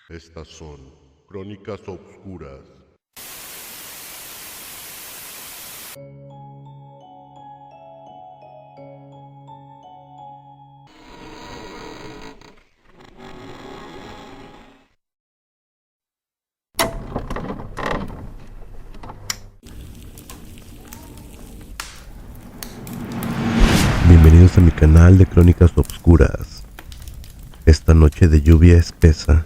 Estas son Crónicas Obscuras. Bienvenidos a mi canal de Crónicas Obscuras. Esta noche de lluvia espesa,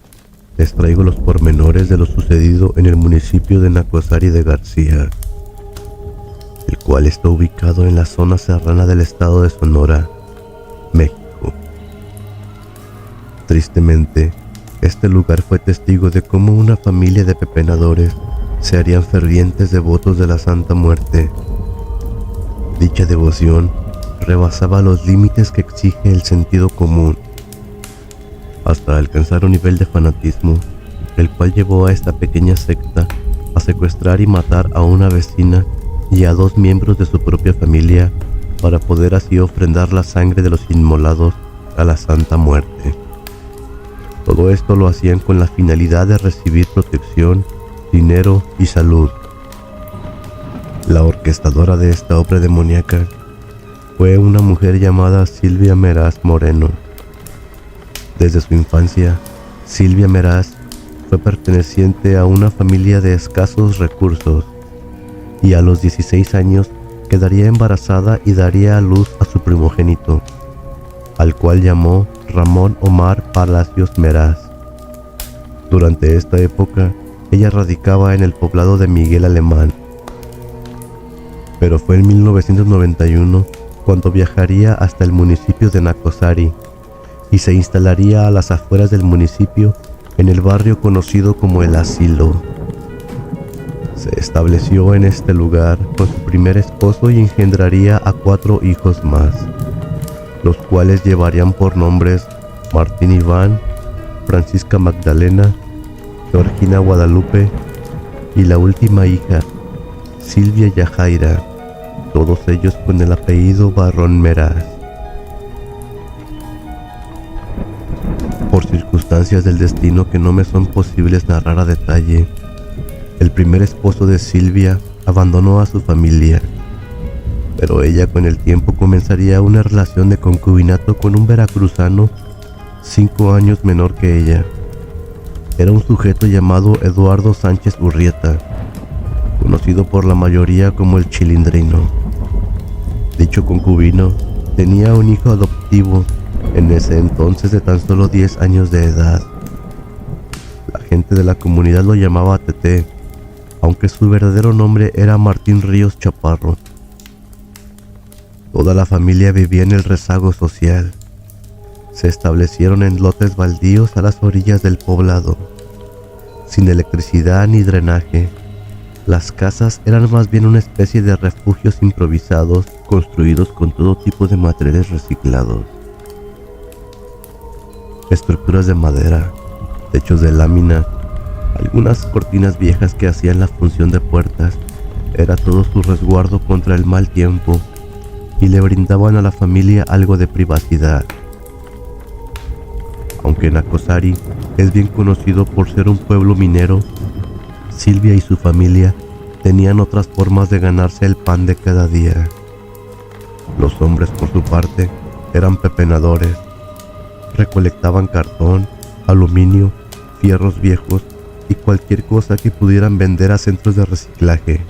les traigo los pormenores de lo sucedido en el municipio de Nacosari de García, el cual está ubicado en la zona serrana del estado de Sonora, México. Tristemente, este lugar fue testigo de cómo una familia de pepenadores se harían fervientes devotos de la Santa Muerte. Dicha devoción rebasaba los límites que exige el sentido común, hasta alcanzar un nivel de fanatismo, el cual llevó a esta pequeña secta a secuestrar y matar a una vecina y a 2 miembros de su propia familia para poder así ofrendar la sangre de los inmolados a la Santa Muerte. Todo esto lo hacían con la finalidad de recibir protección, dinero y salud. La orquestadora de esta obra demoníaca fue una mujer llamada Silvia Meraz Moreno. Desde su infancia, Silvia Meraz fue perteneciente a una familia de escasos recursos y a los 16 años quedaría embarazada y daría a luz a su primogénito, al cual llamó Ramón Omar Palacios Meraz. Durante esta época, ella radicaba en el poblado de Miguel Alemán, pero fue en 1991 cuando viajaría hasta el municipio de Nacosari y se instalaría a las afueras del municipio en el barrio conocido como El Asilo. Se estableció en este lugar con su primer esposo y engendraría a 4 hijos más, los cuales llevarían por nombres Martín Iván, Francisca Magdalena, Georgina Guadalupe y la última hija, Silvia Yajaira, todos ellos con el apellido Barrón Meraz. Por circunstancias del destino que no me son posibles narrar a detalle, el primer esposo de Silvia abandonó a su familia, pero ella con el tiempo comenzaría una relación de concubinato con un veracruzano 5 años menor que ella. Era un sujeto llamado Eduardo Sánchez Urrieta, conocido por la mayoría como el Chilindrino. Dicho concubino tenía un hijo adoptivo en ese entonces de tan solo 10 años de edad. La gente de la comunidad lo llamaba Tete, aunque su verdadero nombre era Martín Ríos Chaparro. Toda la familia vivía en el rezago social. Se establecieron en lotes baldíos a las orillas del poblado, sin electricidad ni drenaje. Las casas eran más bien una especie de refugios improvisados construidos con todo tipo de materiales reciclados. Estructuras de madera, techos de lámina, algunas cortinas viejas que hacían la función de puertas, era todo su resguardo contra el mal tiempo y le brindaban a la familia algo de privacidad. Aunque Nacosari es bien conocido por ser un pueblo minero, Silvia y su familia tenían otras formas de ganarse el pan de cada día. Los hombres, por su parte, eran pepenadores. Recolectaban cartón, aluminio, fierros viejos y cualquier cosa que pudieran vender a centros de reciclaje.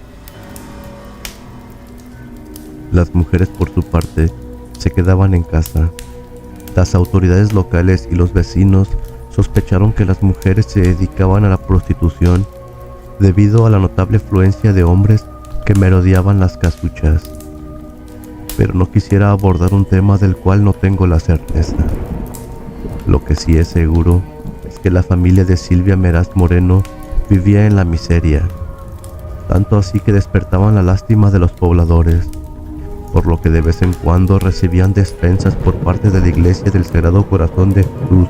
Las mujeres, por su parte, se quedaban en casa. Las autoridades locales y los vecinos sospecharon que las mujeres se dedicaban a la prostitución debido a la notable afluencia de hombres que merodeaban las casuchas. Pero no quisiera abordar un tema del cual no tengo la certeza. Lo que sí es seguro es que la familia de Silvia Meraz Moreno vivía en la miseria, tanto así que despertaban la lástima de los pobladores, por lo que de vez en cuando recibían despensas por parte de la iglesia del Sagrado Corazón de Jesús,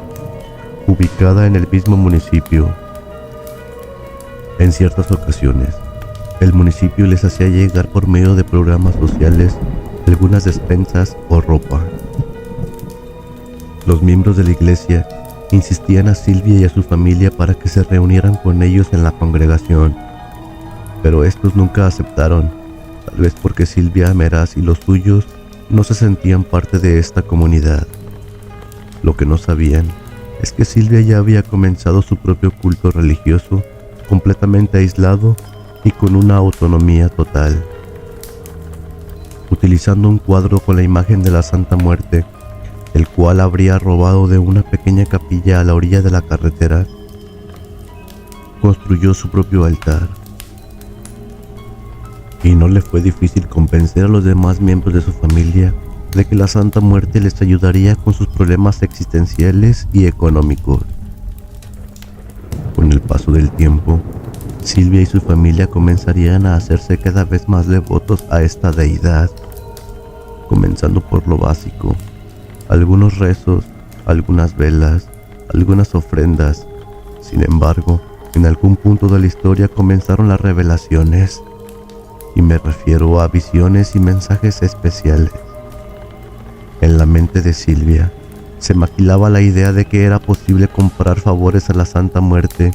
ubicada en el mismo municipio. En ciertas ocasiones, el municipio les hacía llegar por medio de programas sociales algunas despensas o ropa. Los miembros de la iglesia insistían a Silvia y a su familia para que se reunieran con ellos en la congregación, pero estos nunca aceptaron, tal vez porque Silvia Meraz y los suyos no se sentían parte de esta comunidad. Lo que no sabían es que Silvia ya había comenzado su propio culto religioso, completamente aislado y con una autonomía total. Utilizando un cuadro con la imagen de la Santa Muerte, el cual habría robado de una pequeña capilla a la orilla de la carretera, construyó su propio altar. Y no le fue difícil convencer a los demás miembros de su familia de que la Santa Muerte les ayudaría con sus problemas existenciales y económicos. Con el paso del tiempo, Silvia y su familia comenzarían a hacerse cada vez más devotos a esta deidad, comenzando por lo básico: algunos rezos, algunas velas, algunas ofrendas. Sin embargo, en algún punto de la historia comenzaron las revelaciones, y me refiero a visiones y mensajes especiales. En la mente de Silvia se maquilaba la idea de que era posible comprar favores a la Santa Muerte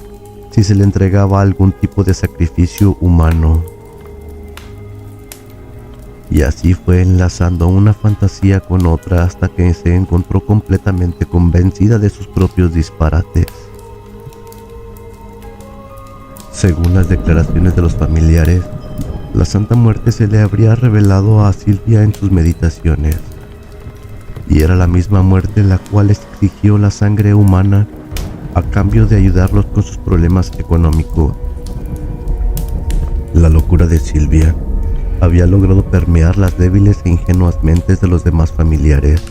si se le entregaba algún tipo de sacrificio humano. Y así fue enlazando una fantasía con otra hasta que se encontró completamente convencida de sus propios disparates. Según las declaraciones de los familiares, la Santa Muerte se le habría revelado a Silvia en sus meditaciones, y era la misma muerte la cual exigió la sangre humana a cambio de ayudarlos con sus problemas económicos. La locura de Silvia había logrado permear las débiles e ingenuas mentes de los demás familiares.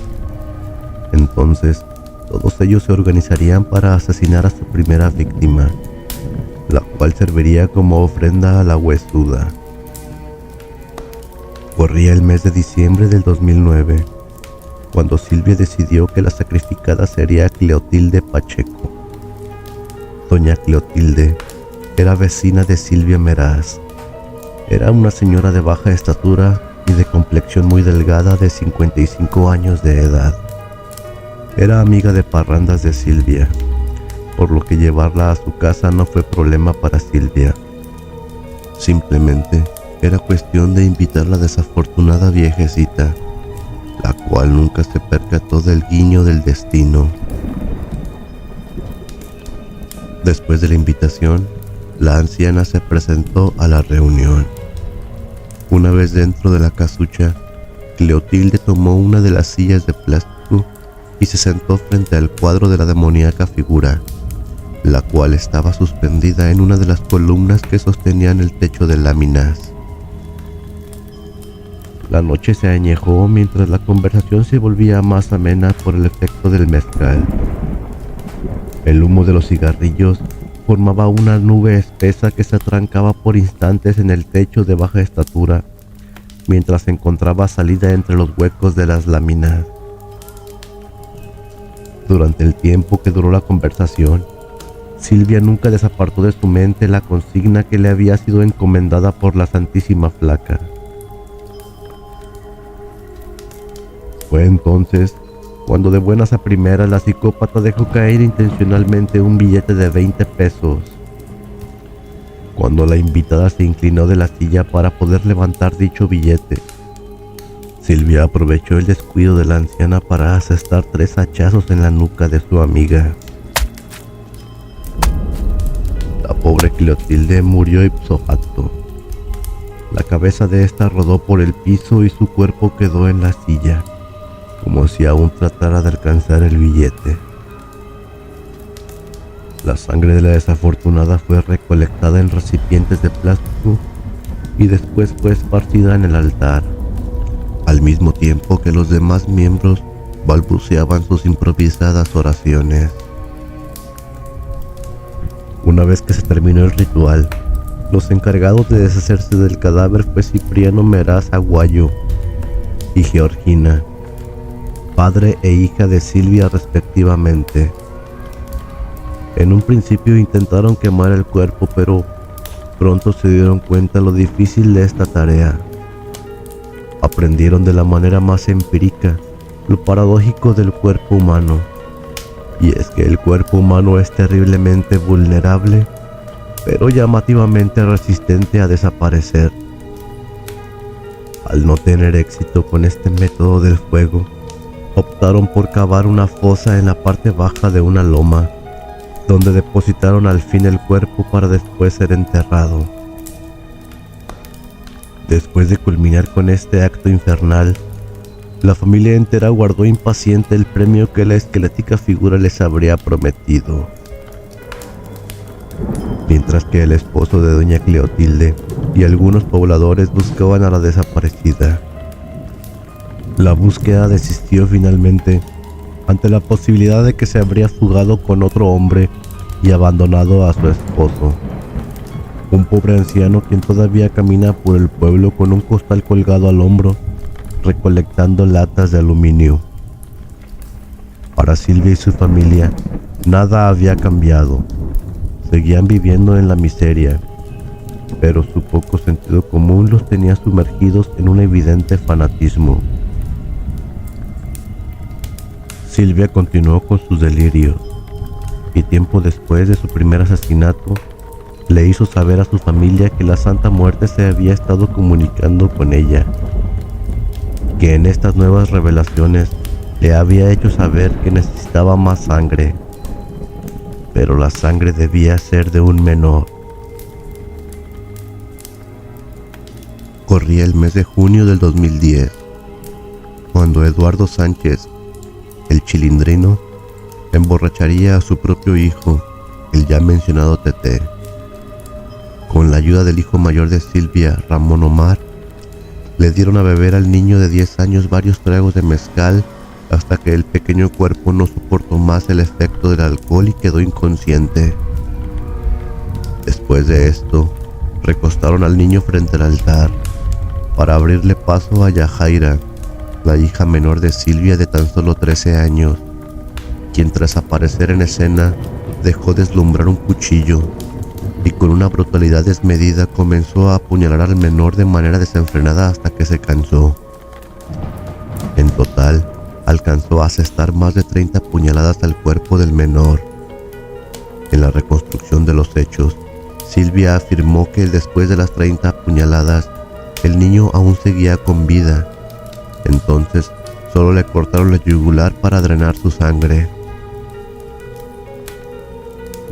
Entonces, todos ellos se organizarían para asesinar a su primera víctima, la cual serviría como ofrenda a la huesuda. Corría el mes de diciembre del 2009, cuando Silvia decidió que la sacrificada sería Cleotilde Pacheco. Doña Cleotilde era vecina de Silvia Meraz. Era una señora de baja estatura y de complexión muy delgada, de 55 años de edad. Era amiga de parrandas de Silvia, por lo que llevarla a su casa no fue problema para Silvia. Simplemente era cuestión de invitar a la desafortunada viejecita, la cual nunca se percató del guiño del destino. Después de la invitación, la anciana se presentó a la reunión. Una vez dentro de la casucha, Cleotilde tomó una de las sillas de plástico y se sentó frente al cuadro de la demoníaca figura, la cual estaba suspendida en una de las columnas que sostenían el techo de láminas. La noche se añejó mientras la conversación se volvía más amena por el efecto del mezcal. El humo de los cigarrillos formaba una nube espesa que se atrancaba por instantes en el techo de baja estatura, mientras encontraba salida entre los huecos de las láminas. Durante el tiempo que duró la conversación, Silvia nunca desapartó de su mente la consigna que le había sido encomendada por la Santísima Flaca. Fue entonces cuando, de buenas a primeras, la psicópata dejó caer intencionalmente un billete de 20 pesos. Cuando la invitada se inclinó de la silla para poder levantar dicho billete, Silvia aprovechó el descuido de la anciana para asestar 3 hachazos en la nuca de su amiga. La pobre Cleotilde murió ipso facto. La cabeza de esta rodó por el piso y su cuerpo quedó en la silla, como si aún tratara de alcanzar el billete. La sangre de la desafortunada fue recolectada en recipientes de plástico y después fue esparcida en el altar, al mismo tiempo que los demás miembros balbuceaban sus improvisadas oraciones. Una vez que se terminó el ritual, los encargados de deshacerse del cadáver fue Cipriano Meraz Aguayo y Georgina, padre e hija de Silvia respectivamente. En un principio intentaron quemar el cuerpo, pero pronto se dieron cuenta lo difícil de esta tarea. Aprendieron de la manera más empírica lo paradójico del cuerpo humano, Y es que el cuerpo humano es terriblemente vulnerable, pero llamativamente resistente a desaparecer. Al no tener éxito con este método del fuego, optaron por cavar una fosa en la parte baja de una loma, donde depositaron al fin el cuerpo para después ser enterrado. Después de culminar con este acto infernal, la familia entera guardó impaciente el premio que la esquelética figura les habría prometido. Mientras que el esposo de doña Cleotilde y algunos pobladores buscaban a la desaparecida. La búsqueda desistió finalmente ante la posibilidad de que se habría fugado con otro hombre y abandonado a su esposo, un pobre anciano quien todavía camina por el pueblo con un costal colgado al hombro, recolectando latas de aluminio. Para Silvia y su familia, nada había cambiado. Seguían viviendo en la miseria, pero su poco sentido común los tenía sumergidos en un evidente fanatismo. Silvia continuó con sus delirios, y tiempo después de su primer asesinato, le hizo saber a su familia que la Santa Muerte se había estado comunicando con ella, que en estas nuevas revelaciones le había hecho saber que necesitaba más sangre, pero la sangre debía ser de un menor. Corría el mes de junio del 2010, cuando Eduardo Sánchez, el Chilindrino, emborracharía a su propio hijo, el ya mencionado Tete. Con la ayuda del hijo mayor de Silvia, Ramón Omar, le dieron a beber al niño de 10 años varios tragos de mezcal hasta que el pequeño cuerpo no soportó más el efecto del alcohol y quedó inconsciente. Después de esto, recostaron al niño frente al altar para abrirle paso a Yajaira, la hija menor de Silvia de tan solo 13 años, quien tras aparecer en escena dejó deslumbrar un cuchillo y con una brutalidad desmedida comenzó a apuñalar al menor de manera desenfrenada hasta que se cansó. En total, alcanzó a asestar más de 30 puñaladas al cuerpo del menor. En la reconstrucción de los hechos, Silvia afirmó que después de las 30 puñaladas, el niño aún seguía con vida. Entonces, solo le cortaron la yugular para drenar su sangre.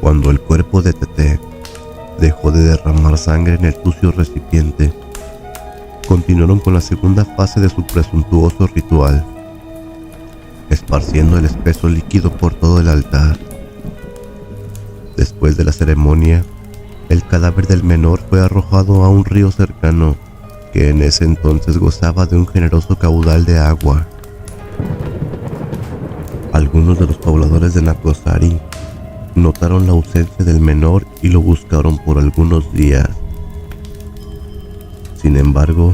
Cuando el cuerpo de Tete dejó de derramar sangre en el sucio recipiente, continuaron con la segunda fase de su presuntuoso ritual, esparciendo el espeso líquido por todo el altar. Después de la ceremonia, el cadáver del menor fue arrojado a un río cercano que en ese entonces gozaba de un generoso caudal de agua. Algunos de los pobladores de Nacozari notaron la ausencia del menor y lo buscaron por algunos días. Sin embargo,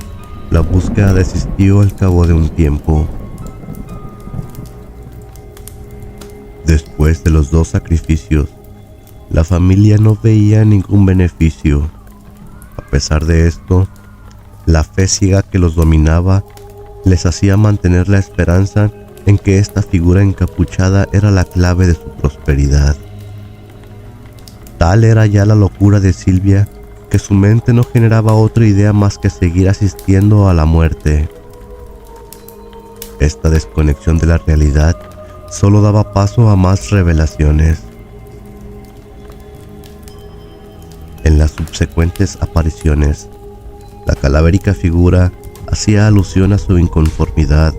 la búsqueda desistió al cabo de un tiempo. Después de los 2 sacrificios, la familia no veía ningún beneficio. A pesar de esto, la fe ciega que los dominaba les hacía mantener la esperanza en que esta figura encapuchada era la clave de su prosperidad. Tal era ya la locura de Silvia que su mente no generaba otra idea más que seguir asistiendo a la muerte. Esta desconexión de la realidad solo daba paso a más revelaciones. En las subsecuentes apariciones, la calavérica figura hacía alusión a su inconformidad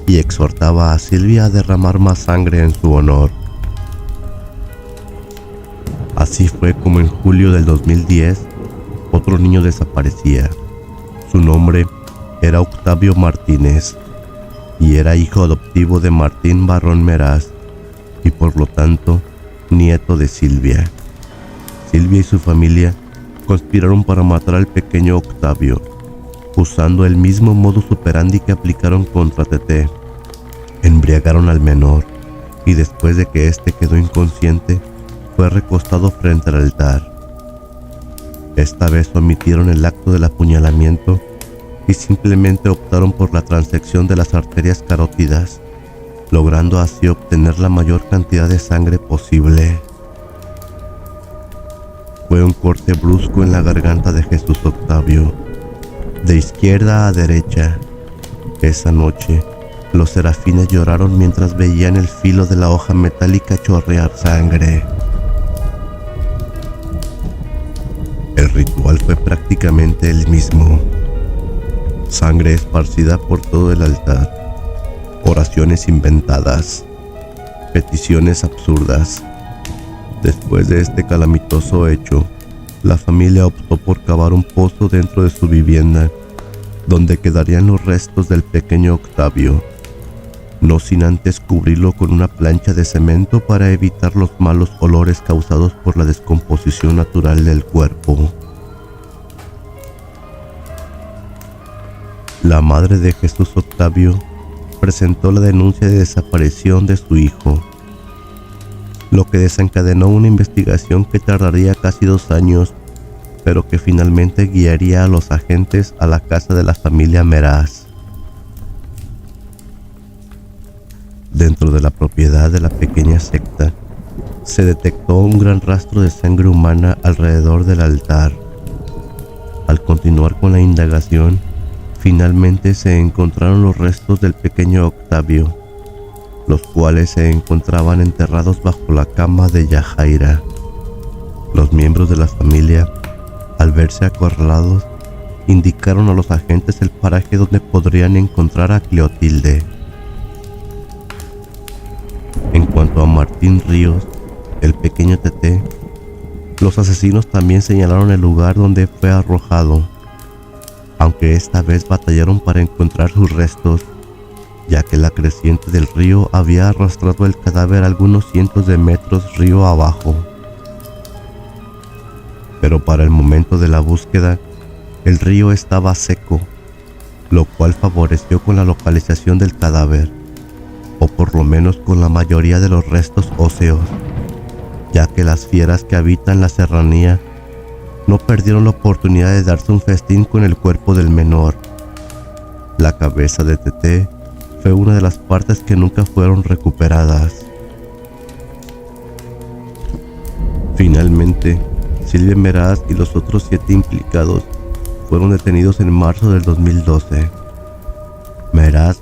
y exhortaba a Silvia a derramar más sangre en su honor. Así fue como en julio del 2010, otro niño desaparecía. Su nombre era Octavio Martínez y era hijo adoptivo de Martín Barrón Meraz y por lo tanto nieto de Silvia. Silvia y su familia conspiraron para matar al pequeño Octavio, usando el mismo modus operandi que aplicaron contra Tete. Embriagaron al menor y después de que éste quedó inconsciente, fue recostado frente al altar. Esta vez omitieron el acto del apuñalamiento y simplemente optaron por la transección de las arterias carótidas, logrando así obtener la mayor cantidad de sangre posible. Fue un corte brusco en la garganta de Jesús Octavio, de izquierda a derecha. Esa noche, los serafines lloraron mientras veían el filo de la hoja metálica chorrear sangre. El ritual fue prácticamente el mismo. Sangre esparcida por todo el altar, oraciones inventadas, peticiones absurdas. Después de este calamitoso hecho, la familia optó por cavar un pozo dentro de su vivienda, donde quedarían los restos del pequeño Octavio, no sin antes cubrirlo con una plancha de cemento para evitar los malos olores causados por la descomposición natural del cuerpo. La madre de Jesús Octavio presentó la denuncia de desaparición de su hijo, lo que desencadenó una investigación que tardaría casi 2 años, pero que finalmente guiaría a los agentes a la casa de la familia Meraz. Dentro de la propiedad de la pequeña secta, se detectó un gran rastro de sangre humana alrededor del altar. Al continuar con la indagación, finalmente se encontraron los restos del pequeño Octavio, los cuales se encontraban enterrados bajo la cama de Yajaira. Los miembros de la familia, al verse acorralados, indicaron a los agentes el paraje donde podrían encontrar a Cleotilde. En cuanto a Martín Ríos, el pequeño Tete, los asesinos también señalaron el lugar donde fue arrojado, aunque esta vez batallaron para encontrar sus restos, ya que la creciente del río había arrastrado el cadáver algunos cientos de metros río abajo. Pero para el momento de la búsqueda, el río estaba seco, lo cual favoreció con la localización del cadáver, o por lo menos con la mayoría de los restos óseos, ya que las fieras que habitan la serranía no perdieron la oportunidad de darse un festín con el cuerpo del menor. La cabeza de Tete fue una de las partes que nunca fueron recuperadas. Finalmente, Silvia Meraz y los otros 7 implicados fueron detenidos en marzo del 2012. Meraz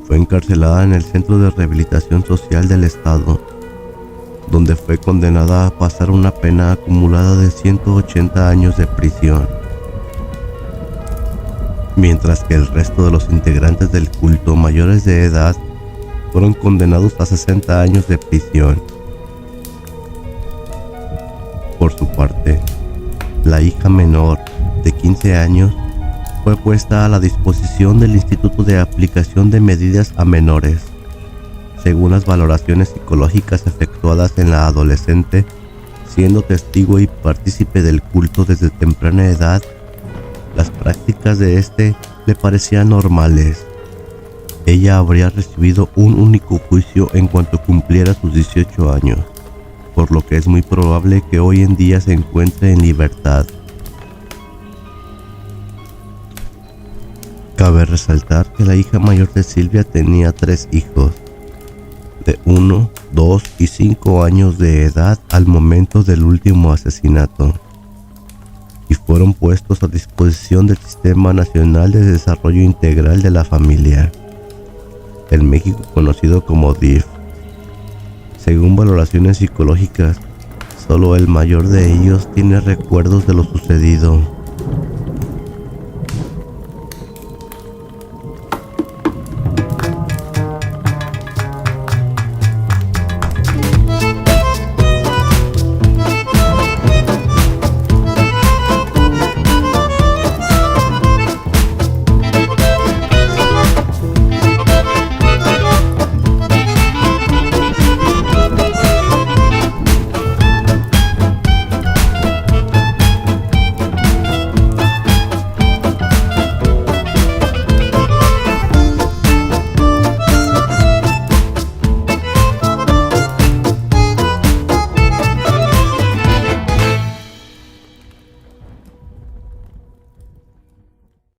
fue encarcelada en el Centro de Rehabilitación Social del Estado, donde fue condenada a pasar una pena acumulada de 180 años de prisión, mientras que el resto de los integrantes del culto mayores de edad fueron condenados a 60 años de prisión. Por su parte, la hija menor, de 15 años, fue puesta a la disposición del Instituto de Aplicación de Medidas a Menores. Según las valoraciones psicológicas efectuadas en la adolescente, siendo testigo y partícipe del culto desde temprana edad, las prácticas de este le parecían normales. Ella habría recibido un único juicio en cuanto cumpliera sus 18 años, por lo que es muy probable que hoy en día se encuentre en libertad. Cabe resaltar que la hija mayor de Silvia tenía 3 hijos, de 1, 2 y 5 años de edad al momento del último asesinato, y fueron puestos a disposición del Sistema Nacional de Desarrollo Integral de la Familia, en México conocido como DIF. Según valoraciones psicológicas, solo el mayor de ellos tiene recuerdos de lo sucedido.